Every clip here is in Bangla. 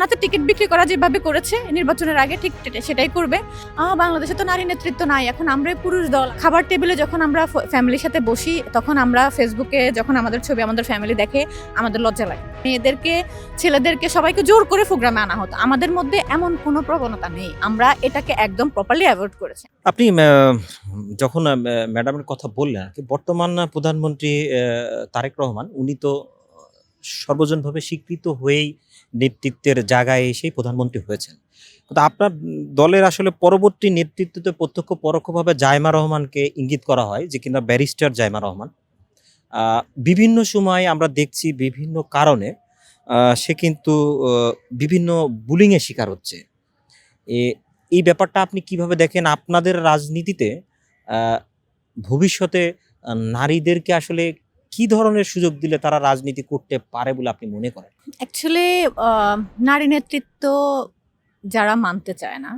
জান্নাতের টিকিট বিক্রি করা যেভাবে করেছে নির্বাচনের আগে, ঠিক সেটাই করবে। বাংলাদেশে তো নারী নেতৃত্ব নাই, এখন আমরাই পুরুষ দল। খাবার টেবিলে যখন আমরা ফ্যামিলির সাথে বসি, তখন আমরা ফেসবুকে যখন আমাদের ছবি আমাদের ফ্যামিলি দেখে আমাদের লজ্জা লাগে। মেয়েদেরকে, ছেলেদেরকে সবাইকে জোর করে প্রোগ্রামে আনা হতো। আমাদের মধ্যে এমন কোনো প্রবণতা নেই, আমরা এটাকে একদম প্রপারলি অ্যাভয়েড করেছি। আপনি যখন ম্যাডামের কথা বললেন আর কি, বর্তমান প্রধানমন্ত্রী তারেক রহমান উনি তো সর্বজনভাবে স্বীকৃত হয়েই নেতৃত্বের জায়গায় এসেই প্রধানমন্ত্রী হয়েছেন। কিন্তু আপনার দলের আসলে পরবর্তী নেতৃত্বে প্রত্যক্ষ পরোক্ষভাবে জাইমা রহমানকে ইঙ্গিত করা হয়, যে কিনা ব্যারিস্টার জাইমা রহমান বিভিন্ন সময় আমরা দেখছি বিভিন্ন কারণে সে কিন্তু বিভিন্ন বুলিংয়ের শিকার হচ্ছে। এই ব্যাপারটা আপনি কিভাবে দেখেন? আপনাদের রাজনীতিতে ভবিষ্যতে নারীদেরকে আসলে কি ধরনের সুযোগ দিলে তারা রাজনীতি করতে পারে বলে আপনি মনে করেন? অ্যাকচুয়ালি নারী নেতৃত্ব যারা মানতে চায় না,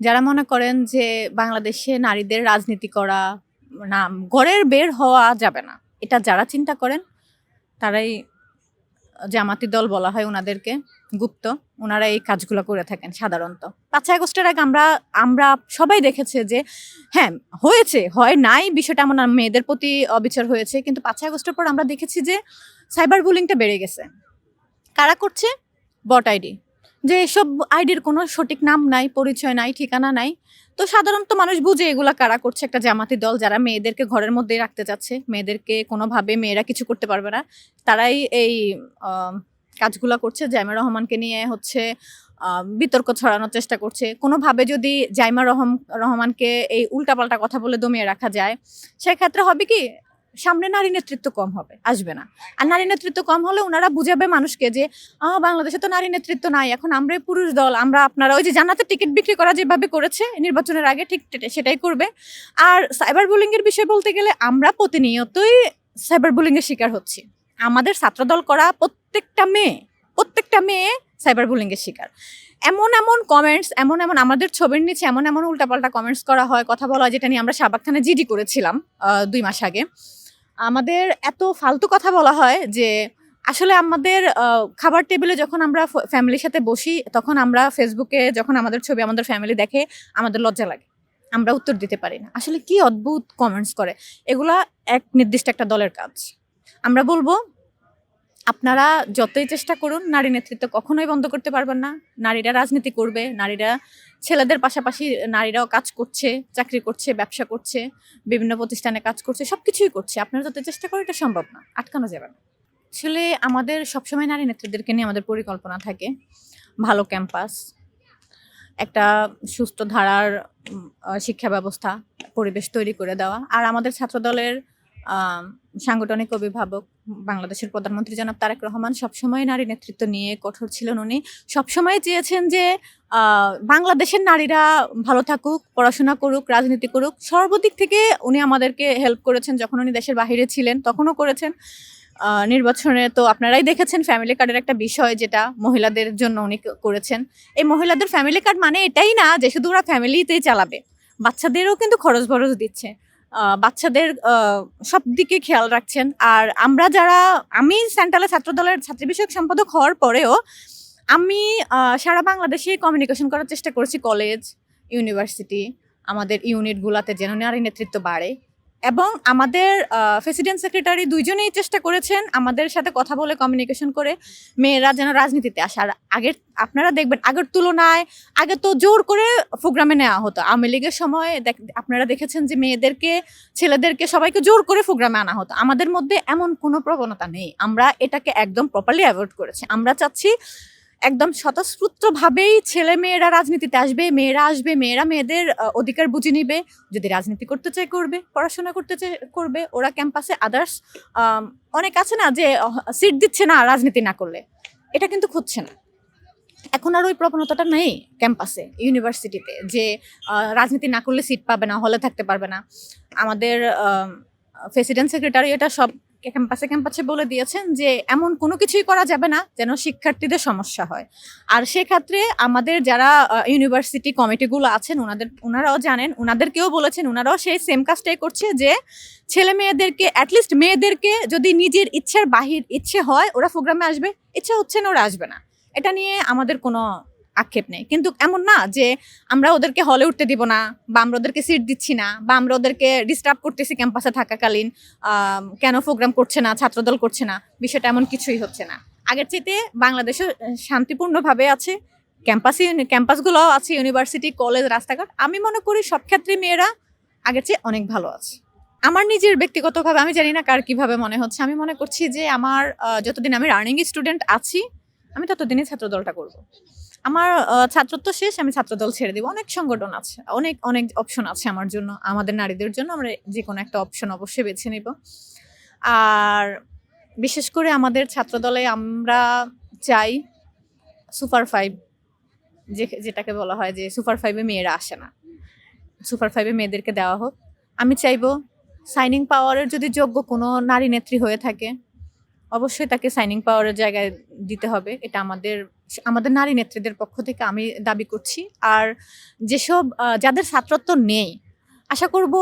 যারা মনে করেন যে বাংলাদেশে নারীদের রাজনীতি করা না, ঘরের বের হওয়া যাবে না, এটা যারা চিন্তা করেন তারাই জামাতি দল বলা হয় ওনাদেরকে, গুপ্ত, ওনারা এই কাজগুলো করে থাকেন সাধারণত। 5ই আগস্টের আগে আমরা সবাই দেখেছে যে হ্যাঁ হয়েছে, হয় নাই বিষয়টা এমন না, মেয়েদের প্রতি অবিচার হয়েছে, কিন্তু 5ই আগস্টের পর আমরা দেখেছি যে সাইবার বুলিংটা বেড়ে গেছে। কারা করছে? বট আইডি, যে এসব আইডির কোনো সঠিক নাম নাই, পরিচয় নাই, ঠিকানা নাই। তো সাধারণত মানুষ বুঝে এগুলা কারা করছে, একটা জামাতি দল যারা মেয়েদেরকে ঘরের মধ্যেই রাখতে চাচ্ছে, মেয়েদেরকে কোনোভাবে মেয়েরা কিছু করতে পারবে না, তারাই এই কাজগুলা করছে। জাইমা রহমানকে নিয়ে হচ্ছে বিতর্ক ছড়ানোর চেষ্টা করছে। কোনোভাবে যদি জাইমা রহমানকে এই উল্টাপাল্টা কথা বলে দমিয়ে রাখা যায়, সেক্ষেত্রে হবে কি, সামনে নারী নেতৃত্ব কম হবে, আসবে না। আর নারী নেতৃত্ব কম হলে ওনারা বুঝাবে মানুষকে যে বাংলাদেশে তো নারী নেতৃত্ব নাই, এখন আমরাই পুরুষ দল, আপনারা ওই যে জান্নাতের টিকিট বিক্রি করা যেভাবে করেছে নির্বাচনের আগে, ঠিক সেটাই করবে। আর সাইবার বুলিং এর বিষয় বলতে গেলে আমরা প্রতিনিয়তই সাইবার বুলিং এর শিকার হচ্ছি। আমাদের ছাত্রদল করা প্রত্যেকটা মেয়ে সাইবার বুলিং এর শিকার। এমন কমেন্টস, এমন আমাদের ছবির নিচে এমন উল্টাপাল্টা কমেন্টস করা হয়, কথা বলা হয়, যেটা নিয়ে আমরা শাহবাগ থানায় জিডি করেছিলাম 2 মাস আগে। আমাদের এত ফালতু কথা বলা হয় যে আসলে আমাদের খাবার টেবিলে যখন আমরা ফ্যামিলির সাথে বসি, তখন আমরা ফেসবুকে যখন আমাদের ছবি আমাদের ফ্যামিলি দেখে আমাদের লজ্জা লাগে, আমরা উত্তর দিতে পারি না। আসলে কি অদ্ভুত কমেন্টস করে, এগুলা এক নির্দিষ্ট একটা দলের কাজ। আমরা বলবো, আপনারা যতই চেষ্টা করুন, নারী নেতৃত্ব কখনোই বন্ধ করতে পারবেন না। নারীরা রাজনীতি করবে, নারীরা ছেলেদের পাশাপাশি নারীরাও কাজ করছে, চাকরি করছে, ব্যবসা করছে, বিভিন্ন প্রতিষ্ঠানে কাজ করছে, সবকিছুই করছে। আপনারা যত চেষ্টা করেন এটা সম্ভব না, আটকানো যাবে না। আসলে আমাদের সবসময় নারী নেত্রীদেরকে নিয়ে আমাদের পরিকল্পনা থাকে ভালো ক্যাম্পাস, একটা সুস্থ ধারার শিক্ষা ব্যবস্থা, পরিবেশ তৈরি করে দেওয়া। আর আমাদের ছাত্রদলের সাংগঠনিক অভিভাবক বাংলাদেশের প্রধানমন্ত্রী জনাব তারেক রহমান সবসময় নারী নেতৃত্ব নিয়ে কঠোর ছিলেন। উনি সবসময় চেয়েছেন যে বাংলাদেশের নারীরা ভালো থাকুক, পড়াশোনা করুক, রাজনীতি করুক। সর্বদিক থেকে উনি আমাদেরকে হেল্প করেছেন। যখন উনি দেশের বাইরে ছিলেন তখনও করেছেন। নির্বাচনে তো আপনারাই দেখেছেন ফ্যামিলি কার্ডের একটা বিষয়, যেটা মহিলাদের জন্য উনি করেছেন। এই মহিলাদের ফ্যামিলি কার্ড মানে এটাই না যে শুধু ওরা ফ্যামিলিতেই চালাবে, বাচ্চাদেরও কিন্তু খরচ বরচ দিচ্ছে, বাচ্চাদের সব দিকে খেয়াল রাখছেন। আর আমি সেন্ট্রালের ছাত্রদলের ছাত্রী বিষয়ক সম্পাদক হওয়ার পরেও আমি সারা বাংলাদেশে কমিউনিকেশন করার চেষ্টা করেছি, কলেজ, ইউনিভার্সিটি, আমাদের ইউনিটগুলোতে যেন নারী নেতৃত্ব বাড়ে। এবং আমাদের প্রেসিডেন্ট সেক্রেটারি দুইজনেই চেষ্টা করেছেন আমাদের সাথে কথা বলে, কমিউনিকেশন করে মেয়েরা যেন রাজনীতিতে আসে। আর আপনারা দেখবেন আগের তুলনায় আগে তো জোর করে প্রোগ্রামে নেওয়া হতো। আওয়ামী লীগের সময় আপনারা দেখেছেন যে মেয়েদেরকে, ছেলেদেরকে সবাইকে জোর করে প্রোগ্রামে আনা হতো। আমাদের মধ্যে এমন কোনো প্রবণতা নেই, আমরা এটাকে একদম প্রপারলি অ্যাভয়েড করেছি। আমরা চাচ্ছি একদম স্বতঃস্ফূর্তভাবেই ছেলে মেয়েরা রাজনীতিতে আসবে, মেয়েরা মেয়েদের অধিকার বুঝে নিবে। যদি রাজনীতি করতে চায় করবে, পড়াশোনা করতে চায় করবে। ওরা ক্যাম্পাসে আদার্স অনেক আছে না যে সিট দিচ্ছে না রাজনীতি না করলে, এটা কিন্তু খুঁজছে না। এখন আর ওই প্রবণতাটা নেই ক্যাম্পাসে, ইউনিভার্সিটিতে, যে রাজনীতি না করলে সিট পাবে না, হলে থাকতে পারবে না। আমাদের প্রেসিডেন্ট সেক্রেটারি এটা সব ক্যাম্পাসে বলে দিয়েছেন যে এমন কোনো কিছুই করা যাবে না যেন শিক্ষার্থীদের সমস্যা হয়। আর সেক্ষেত্রে আমাদের যারা ইউনিভার্সিটি কমিটিগুলো আছেন ওনারাও জানেন, ওনাদেরকেও বলেছেন, ওনারাও সেই সেম কাজটাই করছে যে ছেলে মেয়েদেরকে, অ্যাটলিস্ট মেয়েদেরকে যদি নিজের ইচ্ছার বাহির ইচ্ছে হয় ওরা প্রোগ্রামে আসবে, ইচ্ছা হচ্ছে না ওরা আসবে না। এটা নিয়ে আমাদের কোনো আক্ষেপ নেই, কিন্তু এমন না যে আমরা ওদেরকে হলে উঠতে দিব না, বা আমরা ওদেরকে সিট দিচ্ছি না, বা আমরা ওদেরকে ডিস্টার্ব করতেছি ক্যাম্পাসে থাকাকালীন, কেন প্রোগ্রাম করছে না, ছাত্রদল করছে না। বিষয়টা এমন কিছুই হচ্ছে না। আগের চাইতে বাংলাদেশও শান্তিপূর্ণভাবে আছে, ক্যাম্পাসগুলো আছে, ইউনিভার্সিটি, কলেজ, রাস্তাঘাট। আমি মনে করি সব ক্ষেত্রে মেয়েরা আগের চেয়ে অনেক ভালো আছে। আমার নিজের ব্যক্তিগতভাবে, আমি জানি না কার কিভাবে মনে হচ্ছে, আমি মনে করছি যে আমার যতদিন আমি রানিং স্টুডেন্ট আছি, আমি ততদিনই ছাত্রদলটা করব। আমার ছাত্রত্ব শেষ, আমি ছাত্রদল ছেড়ে দিব। অনেক সংগঠন আছে, অনেক অনেক অপশন আছে আমার জন্য, আমাদের নারীদের জন্য। আমরা যে কোনো একটা অপশন অবশ্যই বেছে নিব। আর বিশেষ করে আমাদের ছাত্রদলে আমরা চাই সুপার ফাইভ, যেটাকে বলা হয় যে সুপার ফাইভে মেয়েরা আসে না, সুপার ফাইভে মেয়েদেরকে দেওয়া হোক। আমি চাইবো সাইনিং পাওয়ারের যদি যোগ্য কোনো নারী নেত্রী হয়ে থাকে, অবশ্যই তাকে সাইনিং পাওয়ারের জায়গায় দিতে হবে। এটা আমাদের আমাদের নারী নেত্রীদের পক্ষ থেকে আমি দাবি করছি। আর যেসব যাদের ছাত্রত্ব নেই, আশা করব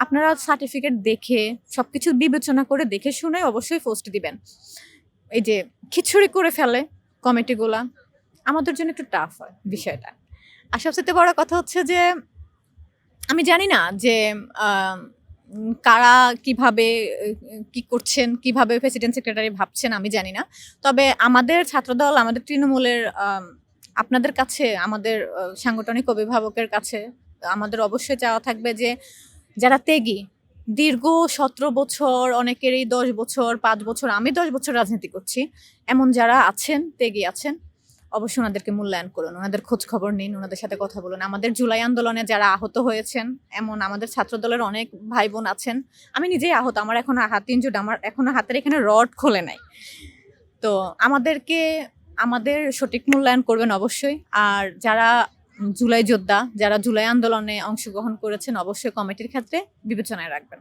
আপনারা সার্টিফিকেট দেখে সবকিছু বিবেচনা করে দেখে শুনে অবশ্যই পোস্ট দিবেন। এই যে খিচুড়ি করে ফেলে কমিটিগুলা, আমাদের জন্য একটু টাফ হয় বিষয়টা। আর সবচেয়ে বড় কথা হচ্ছে যে আমি জানি না যে কারা কিভাবে কি করছেন, কিভাবে প্রেসিডেন্ট সেক্রেটারি ভাবছেন, আমি জানি না। তবে আমাদের ছাত্রদল, আমাদের তৃণমূলের আপনাদের কাছে, আমাদের সাংগঠনিক অভিভাবকের কাছে আমাদের অবশ্যই চাওয়া থাকবে যে যারা ত্যাগী, দীর্ঘ 17 বছর, অনেকেরই 10 বছর, 5 বছর, আমি 10 বছর রাজনীতি করছি, এমন যারা আছেন, ত্যাগী আছেন, অবশ্যই ওনাদেরকে মূল্যায়ন করুন, ওনাদের খোঁজ খবর নিন, ওনাদের সাথে কথা বলুন। আমাদের জুলাই আন্দোলনে যারা আহত হয়েছেন, এমন আমাদের ছাত্রদলের অনেক ভাই বোন আছেন। আমি নিজেই আহত, আমার এখনো হাত ইনজুর্ড, আমার এখনো হাতের এখানে রড খোলে নাই। তো আমাদের সঠিক মূল্যায়ন করবেন অবশ্যই। আর যারা জুলাই যোদ্ধা, যারা জুলাই আন্দোলনে অংশগ্রহণ করেছেন, অবশ্যই কমিটির ক্ষেত্রে বিবেচনায় রাখবেন।